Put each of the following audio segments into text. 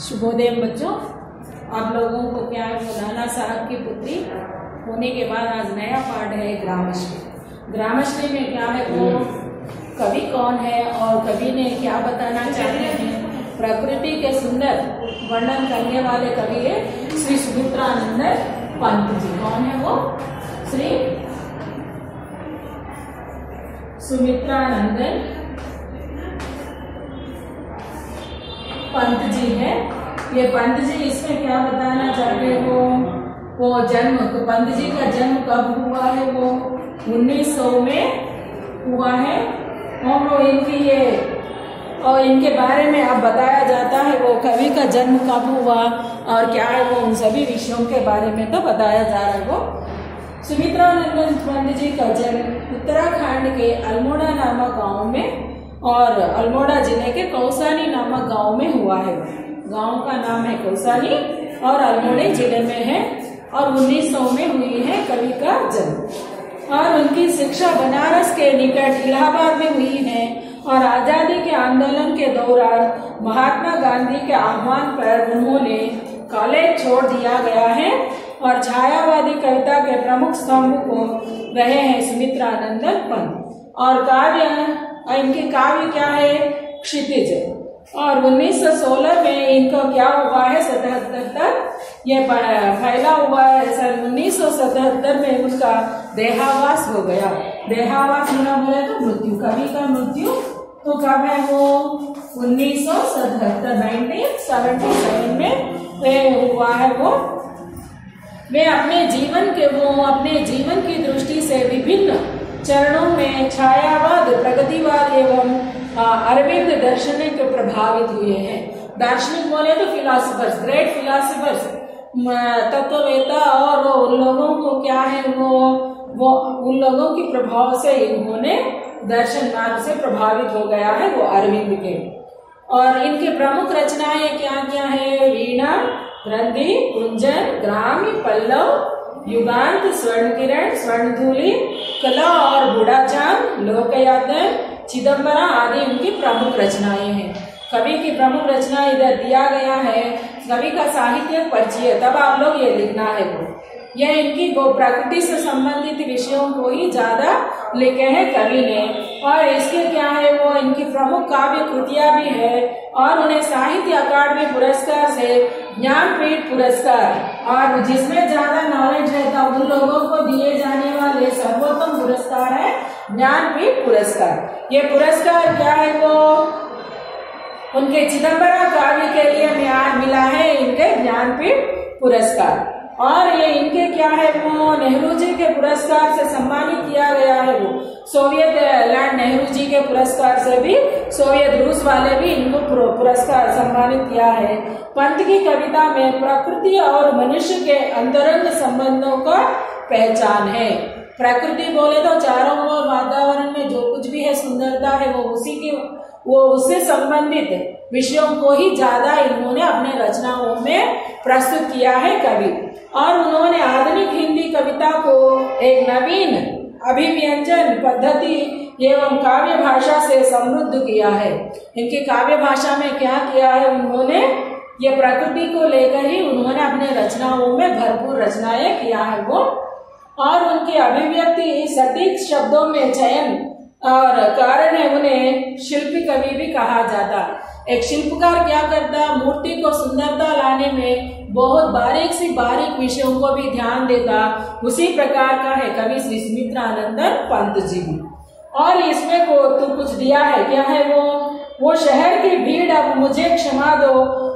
शुभोदय बच्चों, आप लोगों को क्या है वो नाना साहब की पुत्री होने के बाद आज नया पाठ है ग्रामश्री। ग्रामश्री में क्या है वो कवि कौन है और कवि ने क्या बताना चाहते हैं। प्रकृति के सुंदर वर्णन करने वाले कवि है श्री सुमित्रानंद पंत जी। कौन है वो? श्री सुमित्रानंद पंत जी है। ये पंत जी इसमें क्या बताना चाहते हो, वो जन्म, तो पंत जी का जन्म कब हुआ है? वो 1900 में हुआ है। और इनकी ये और इनके बारे में अब बताया जाता है वो कवि का जन्म कब हुआ और क्या है वो उन सभी विषयों के बारे में तो बताया जा रहा है। वो सुमित्रानंद पंत जी का जन्म उत्तराखंड के अल्मोड़ा नामक गांव में और अल्मोड़ा जिले के कौसानी नामक गांव में हुआ है। गांव का नाम है कौसानी और अल्मोड़े जिले में है और 1900 में हुई है कवि का जन्म। और उनकी शिक्षा बनारस के निकट इलाहाबाद में हुई है और आजादी के आंदोलन के दौरान महात्मा गांधी के आह्वान पर उन्होंने कॉलेज छोड़ दिया गया है और छायावादी कविता के प्रमुख स्तंभ को रहे हैं सुमित्रानंद पंत। और काव्य इनके काव्य क्या है? क्षितिज। और 1916 में इनको क्या हुआ है? 77 तक ये फैला हुआ है। सन 1977 में उनका देहावास हो गया। देहावास होना बोले तो मृत्यु, कवि का मृत्यु तो कब है वो? 1977 1977 में हुआ है वो। वे अपने जीवन की दृष्टि से विभिन्न चरणों में छायावाद, प्रगतिवाद एवं अरविंद दर्शनिक प्रभावित हुए हैं। दार्शनिक बोले तो फिलोसफर्स, ग्रेट फिलोसफर्स, तत्ववेता, और उन लोगों को क्या है वो उन लोगों के प्रभाव से इन्होंने दर्शन मार्ग से प्रभावित हो गया है वो अरविंद के। और इनके प्रमुख रचनाएं क्या क्या है? वीणा, ग्रंथि, कुंजन, ग्राम्य, पल्लव, युगांत, स्वर्ण किरण, स्वर्णधूलि, कला और बूढ़ाचांद, लोकयातन, चिदंबरा आदि उनकी प्रमुख रचनाएं हैं। कवि की प्रमुख रचना इधर दिया गया है। कवि का साहित्य परिचय, तब आप लोग ये लिखना है वो। यह इनकी प्रकृति से संबंधित विषयों को ही ज्यादा लिखे हैं कवि ने। और इसके क्या है वो इनकी प्रमुख काव्य कृतियां भी है और उन्हें साहित्य अकादमी पुरस्कार से ज्ञानपीठ पुरस्कार और जिसमें ज्यादा नॉलेज रहता उन लोगों को दिए जाने वाले सर्वोत्तम पुरस्कार है ज्ञानपीठ पुरस्कार। ये पुरस्कार क्या है वो उनके चिदंबरा काव्य के लिए मिला है इनके ज्ञानपीठ पुरस्कार। और ये इनके क्या है वो नेहरू जी के पुरस्कार से सम्मानित किया गया है। वो सोवियत लैंड नेहरू जी के पुरस्कार से भी सोवियत रूस वाले भी इनको पुरस्कार सम्मानित किया है। पंत की कविता में प्रकृति और मनुष्य के अंतरंग संबंधों का पहचान है। प्रकृति बोले तो चारों ओर वातावरण में जो कुछ भी है सुंदरता है वो उससे संबंधित विषयों को ही ज्यादा इन्होंने अपने रचनाओं में प्रस्तुत किया है कवि। और उन्होंने आधुनिक हिंदी कविता को एक नवीन अभिव्यंजन पद्धति एवं काव्य भाषा से समृद्ध किया है। इनकी काव्य भाषा में क्या किया है उन्होंने? ये प्रकृति को लेकर ही उन्होंने अपने रचनाओं में भरपूर रचनाएं किया है वो। और उनकी अभिव्यक्ति सटीक शब्दों में चयन और कारण है उन्हें शिल्पी कवि भी कहा जाता। एक शिल्पकार क्या करता? मूर्ति को सुंदरता लाने में बहुत बारीक से बारीक विषयों को भी ध्यान देता। उसी प्रकार का है कवि श्री सुमित्रानंद पंत जी। और इसमें को तो कुछ दिया है, क्या है वो शहर की भीड़ अब मुझे क्षमा दो,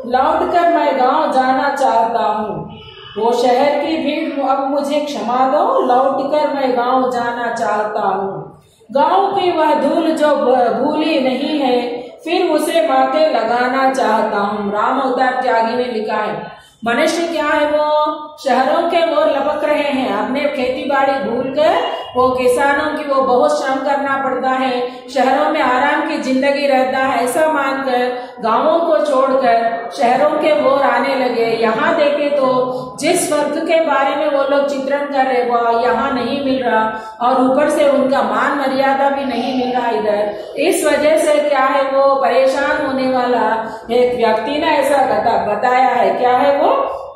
लौटकर मैं गांव जाना चाहता हूँ। वो शहर की भीड़ अब मुझे क्षमा दो, लौटकर मैं गांव जाना चाहता हूँ। गांव की वह धूल जो भूली नहीं है, फिर उसे माथे लगाना चाहता हूँ। राम अवतार त्यागी ने लिखा है। मनुष्य क्या है वो शहरों के ओर लपक रहे हैं। अपने खेती बाड़ी भूलकर वो किसानों की वो बहुत श्रम करना पड़ता है। शहरों में आराम की जिंदगी रहता है ऐसा मानकर गांवों को छोड़कर शहरों के ओर आने लगे। यहाँ देखे तो जिस वर्ग के बारे में वो लोग चित्रण कर रहे वो यहाँ नहीं मिल रहा और ऊपर से उनका मान मर्यादा भी नहीं मिल रहा इधर। इस वजह से क्या है वो वो परेशान होने वाला एक व्यक्ति ने ऐसा बताया है। क्या है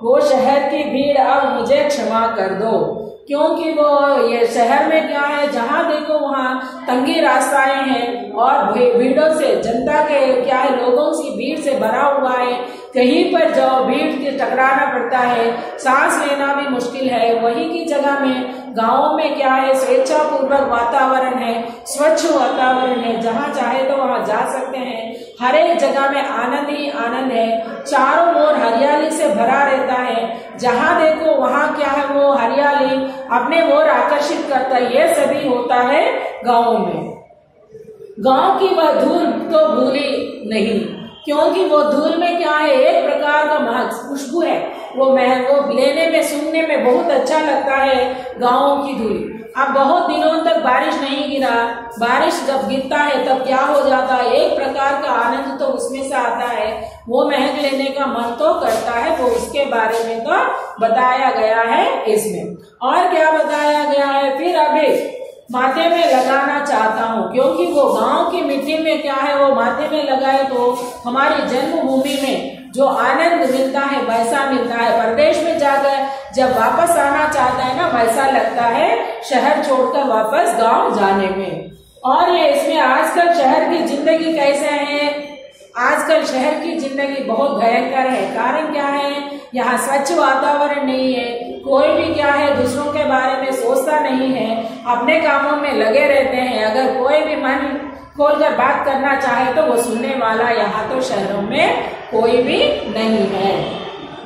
वो शहर की भीड़ अब मुझे क्षमा कर दो, क्योंकि वो ये शहर में क्या है, जहाँ देखो वहाँ तंगी रास्ताएं हैं और भीड़ों से, जनता के क्या है, लोगों की भीड़ से भरा हुआ है। कहीं पर जाओ भीड़ से टकराना पड़ता है, सांस लेना भी मुश्किल है। वही की जगह में गाँव में क्या है, स्वेच्छा पूर्वक वातावरण है, स्वच्छ वातावरण है, जहाँ चाहे तो वहाँ जा सकते हैं। हर एक जगह में आनंद ही आनंद है, चारों ओर हरियाली से भरा रहता है। जहाँ देखो वहाँ क्या है, वो हरियाली अपने ओर आकर्षित करता है। ये सभी होता है गाँव में। गाँव की वह धूल तो भूली नहीं, क्योंकि वो धूल में क्या है, एक प्रकार का महक, खुशबू है। वो लेने में, सूंघने में बहुत अच्छा लगता है गाँव की धूल। अब बहुत दिनों तक बारिश नहीं गिरा, बारिश जब गिरता है तब क्या हो जाता है, एक प्रकार का आनंद तो उसमें से आता है, वो महक लेने का मन तो करता है। वो इसके बारे में तो बताया गया है इसमें। और क्या बताया गया है, फिर अभी माथे में लगाना चाहता हूँ, क्योंकि वो गांव की मिट्टी में क्या है, वो माथे में लगाए तो हमारी जन्मभूमि में जो आनंद मिलता है वैसा मिलता है। प्रदेश में जाकर जब वापस आना चाहता है ना, वैसा लगता है शहर छोड़कर वापस गांव जाने में। और ये इसमें आजकल शहर की जिंदगी कैसे है, आजकल शहर की जिंदगी बहुत भयंकर है। कारण क्या है, यहाँ स्वच्छ वातावरण नहीं है, कोई भी क्या है दूसरों के बारे में सोचता नहीं है, अपने कामों में लगे रहते हैं। अगर कोई भी मन खोलकर बात करना चाहे तो वो सुनने वाला यहाँ तो शहरों में कोई भी नहीं है।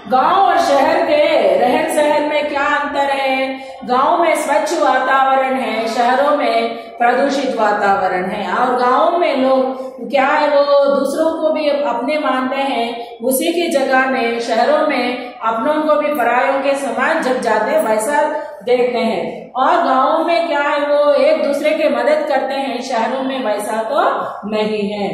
गांव और शहर के रहन सहन में क्या अंतर है, गांव में स्वच्छ वातावरण है, शहरों में प्रदूषित वातावरण है। और गांव में लोग क्या है, वो दूसरों को भी अपने मानते हैं, उसी की जगह में शहरों में अपनों को भी परायों के समान जब जाते वैसा देखते हैं। और गाँव में क्या है, वो एक दूसरे के मदद करते हैं, शहरों में वैसा तो नहीं है।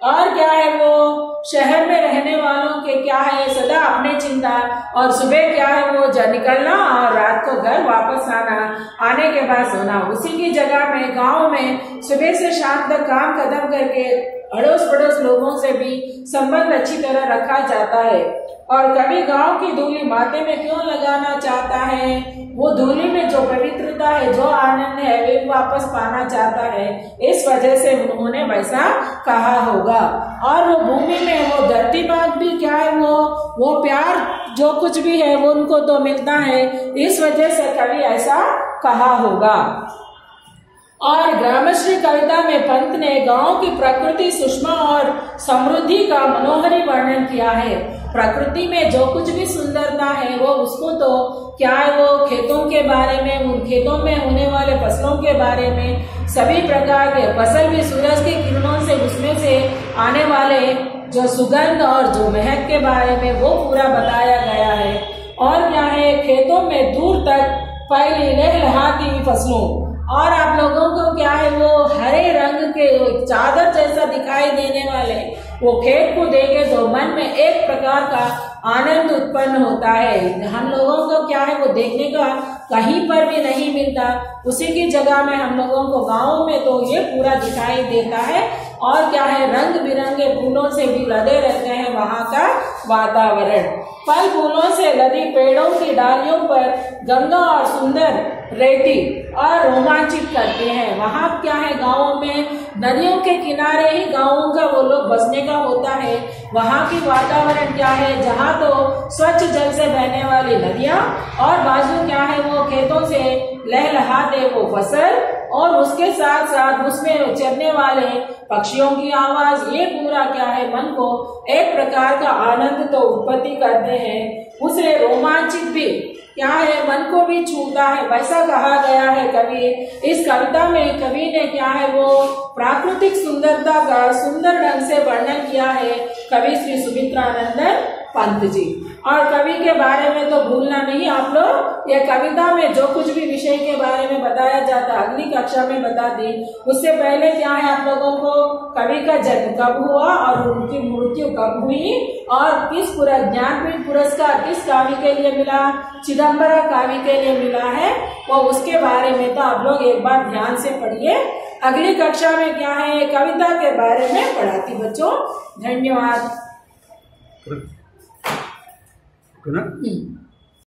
और क्या है, वो शहर में रहने वालों के क्या है, सदा अपने चिंता, और सुबह क्या है वो निकलना और रात को घर वापस आना, आने के बाद सोना। उसी की जगह में गांव में सुबह से शाम तक काम खत्म करके अड़ोस पड़ोस लोगों से भी संबंध अच्छी तरह रखा जाता है। और कभी गांव की धूली माथे में क्यों लगाना चाहता है, वो धूली में जो पवित्रता है, जो आनंद है, वे वापस पाना चाहता है। इस वजह से उन्होंने वैसा कहा होगा। और वो भूमि में वो धरती माँ भी क्या है, वो प्यार जो कुछ भी है वो उनको तो मिलता है, इस वजह से कभी ऐसा कहा होगा। और ग्रामश्री कविता में पंत ने गांव की प्रकृति, सुषमा और समृद्धि का मनोहरी वर्णन किया है। प्रकृति में जो कुछ भी सुंदरता है वो उसको तो क्या है, वो खेतों के बारे में, उन खेतों में होने वाले फसलों के बारे में, सभी प्रकार के फसल भी सूरज की किरणों से उसमें से आने वाले जो सुगंध और जो महक के बारे में वो पूरा बताया गया है। और क्या है, खेतों में दूर तक फैली लहलहाती फसलों, और आप लोगों को क्या है, वो हरे रंग के चादर जैसा दिखाई देने वाले वो खेत को देखे तो मन में एक प्रकार का आनंद उत्पन्न होता है। हम लोगों को क्या है, वो देखने का कहीं पर भी नहीं मिलता। उसी की जगह में हम लोगों को गाँव में तो ये पूरा दिखाई देता है। और क्या है, रंग बिरंगे फूलों से भी लदे रहते हैं वहाँ का वातावरण। फल फूलों से लदी पेड़ों की डालियों पर गंगा और सुंदर रेती और रोमांचित करते हैं। वहाँ क्या है, गाँवों में नदियों के किनारे ही गाँवों का वो लोग बसने का होता है। वहाँ की वातावरण क्या है, जहाँ तो स्वच्छ जल से बहने वाली नदियाँ और बाजू क्या है, वो खेतों से लहलहाते वो फसल, और उसके साथ साथ उसमें चरने वाले पक्षियों की आवाज, ये पूरा क्या है, मन को एक प्रकार का आनंद तो उत्पत्ति करते हैं। उसे रोमांचित भी क्या है, मन को भी छूता है, वैसा कहा गया है कवि। इस कविता में कवि ने क्या है, वो प्राकृतिक सुंदरता का सुंदर ढंग से वर्णन किया है कवि श्री सुमित्रानंदन पंत जी। और कवि के बारे में तो भूलना नहीं आप लोग, ये कविता में जो कुछ भी विषय के बारे में बताया जाता अगली कक्षा में बता दी। उससे पहले क्या है, आप लोगों को कवि का जन्म कब हुआ और उनकी मृत्यु कब हुई, और किस ज्ञानपीठ पुरस्कार किस काव्य के लिए मिला, चिदम्बरा काव्य के लिए मिला है, वो उसके बारे में तो आप लोग एक बार ध्यान से पढ़िए। अगली कक्षा में क्या है, कविता के बारे में पढ़ाती बच्चों। धन्यवाद।